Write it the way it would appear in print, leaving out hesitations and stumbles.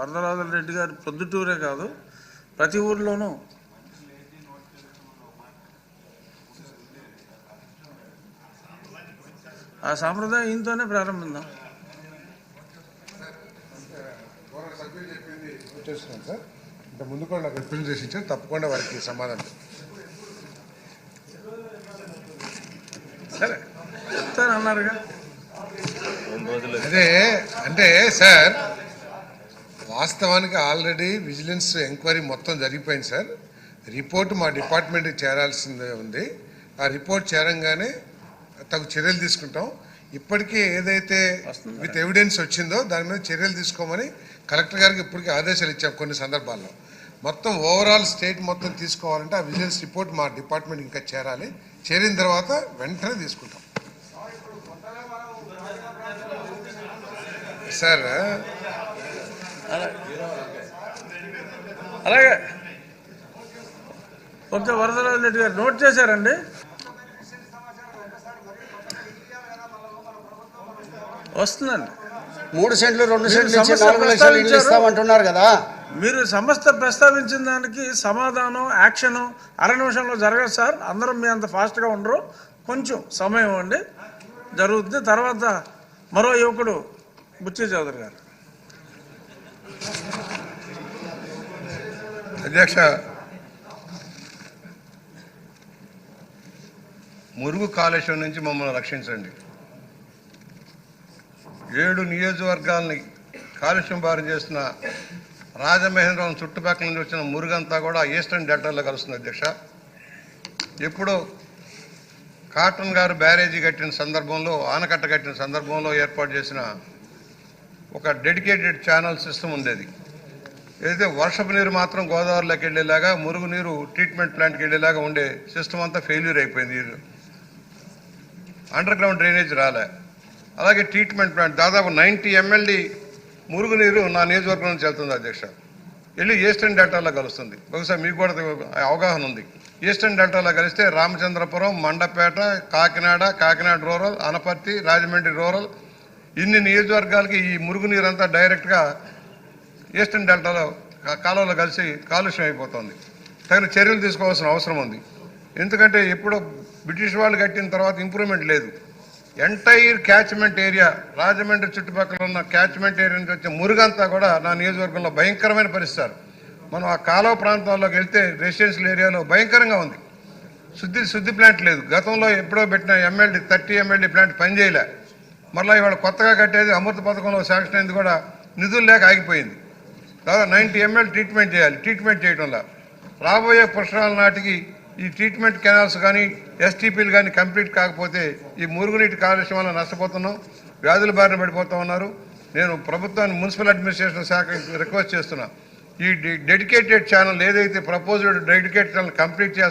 వరదరాజులరెడ్డి గారు ప్రొద్దుటూరే కాదు ప్రతి ఊర్లోనూ ఆ సాంప్రదాయం ఈయనతోనే ప్రారంభిద్దాం. చేస్తున్నాను సార్, ఇంత ముందు కూడా నాకు రిప్రజెంటేషన్ ఇచ్చారు, తప్పకుండా వారికి సమాధానం సరే చెప్తానన్నారుగా. అదే అంటే సార్, వాస్తవానికి ఆల్రెడీ విజిలెన్స్ ఎంక్వైరీ మొత్తం జరిగిపోయింది సార్. రిపోర్ట్ మా డిపార్ట్మెంట్కి చేరాల్సిందే ఉంది. ఆ రిపోర్ట్ చేరంగానే తగు చర్యలు తీసుకుంటాం. ఇప్పటికీ ఏదైతే విత్ ఎవిడెన్స్ వచ్చిందో దాని మీద చర్యలు తీసుకోమని కలెక్టర్ గారికి ఇప్పటికీ ఆదేశాలు ఇచ్చాం. కొన్ని సందర్భాల్లో మొత్తం ఓవరాల్ స్టేట్ మొత్తం తీసుకోవాలంటే ఆ విజిలెన్స్ రిపోర్ట్ మా డిపార్ట్మెంట్ ఇంకా చేరాలి. చేరిన తర్వాత వెంటనే తీసుకుంటాం సార్. అలాగే ఓకే. వరదరాజులరెడ్డి గారు నోట్ చేశారండి. వస్తుందండి. 3 సెంట్లు 2 సెంట్లు ఇచ్చి 4 లక్షలు ఇల్లు ఇస్తామంటున్నారు కదా. మీరు సమస్త ప్రస్తావించిన దానికి సమాధానం యాక్షన్ అర నిమిషంలో జరగదు సార్. అందరం మీ అంత ఫాస్ట్గా ఉండరు, కొంచెం సమయం ఇవ్వండి, జరుగుతుంది. తర్వాత మరో యువకుడు బుచ్చి చౌదరి గారు. అధ్యక్ష, మురుగు కాలుష్యం నుంచి మమ్మల్ని రక్షించండి. 7 నియోజకవర్గాలని కాలుష్యం బారి చేస్తున్న రాజమహేంద్రవరం చుట్టుపక్కల నుంచి వచ్చిన మురుగంతా కూడా ఈస్టర్న్ డెల్టాలో కలుస్తుంది అధ్యక్ష. ఎప్పుడో కాటన్ గారు బ్యారేజీ కట్టిన సందర్భంలో, ఆనకట్ట కట్టిన సందర్భంలో ఏర్పాటు చేసిన ఒక డెడికేటెడ్ ఛానల్ సిస్టమ్ ఉండేది. ఏదైతే వర్షపు నీరు మాత్రం గోదావరిలోకి వెళ్ళేలాగా, మురుగు నీరు ట్రీట్మెంట్ ప్లాంట్కి వెళ్ళేలాగా ఉండే సిస్టమ్ అంతా ఫెయిల్యూర్ అయిపోయింది. అండర్ గ్రౌండ్ డ్రైనేజ్ రాలే. అలాగే ట్రీట్మెంట్ ప్లాంట్ దాదాపు 90 MLD మురుగు నీరు నా నియోజకవర్గం నుంచి వెళ్తుంది అధ్యక్ష. వెళ్ళి ఈస్టర్న్ డెల్టాలో కలుస్తుంది. బహుశా మీకు కూడా అవగాహన ఉంది. ఈస్టర్న్ డెల్టాలో కలిస్తే రామచంద్రపురం, మండపేట, కాకినాడ రూరల్, అనపర్తి, రాజమండ్రి రూరల్, ఇన్ని నియోజకవర్గాలకి ఈ మురుగు నీరు అంతా డైరెక్ట్గా ఈస్టర్న్ డెల్టాలో కాలువలో కలిసి కాలుష్యం అయిపోతుంది. తగిన చర్యలు తీసుకోవాల్సిన అవసరం ఉంది. ఎందుకంటే ఎప్పుడో బ్రిటిష్ వాళ్ళు కట్టిన తర్వాత ఇంప్రూవ్మెంట్ లేదు. ఎంటైర్ క్యాచ్మెంట్ ఏరియా, రాజమండ్రి చుట్టుపక్కల ఉన్న క్యాచ్మెంట్ ఏరియా నుంచి వచ్చే మురుగంతా కూడా నా నియోజకవర్గంలో భయంకరమైన పరిస్థితి. మనం ఆ కాలువ ప్రాంతాల్లోకి వెళ్తే రెసిడెన్షియల్ ఏరియాలో భయంకరంగా ఉంది. శుద్ధి ప్లాంట్ లేదు. గతంలో ఎప్పుడో పెట్టిన 30 MLD ప్లాంట్ పనిచేయలే. మళ్ళీ ఇవాళ కొత్తగా కట్టేది అమృత పథకంలో శాంక్షన్ అయింది కూడా నిధులు లేక ఆగిపోయింది. దాదాపు 90 ML ట్రీట్మెంట్ చేయాలి. ట్రీట్మెంట్ చేయడంలో రాబోయే పుష్కరాల నాటికి ఈ ట్రీట్మెంట్ కెనాల్స్ కానీ STPలు కానీ కంప్లీట్ కాకపోతే ఈ మురుగునీటి కాలుష్యం వల్ల నష్టపోతున్నాం, వ్యాధుల బారిన పడిపోతూ ఉన్నారు. నేను ప్రభుత్వాన్ని, మున్సిపల్ అడ్మినిస్ట్రేషన్ శాఖ రిక్వెస్ట్ చేస్తున్నా, ఈ డెడికేటెడ్ ఛానల్ ఏదైతే ప్రపోజ్డ్ డెడికేటెడ్ ఛానల్ కంప్లీట్ చేస్తారో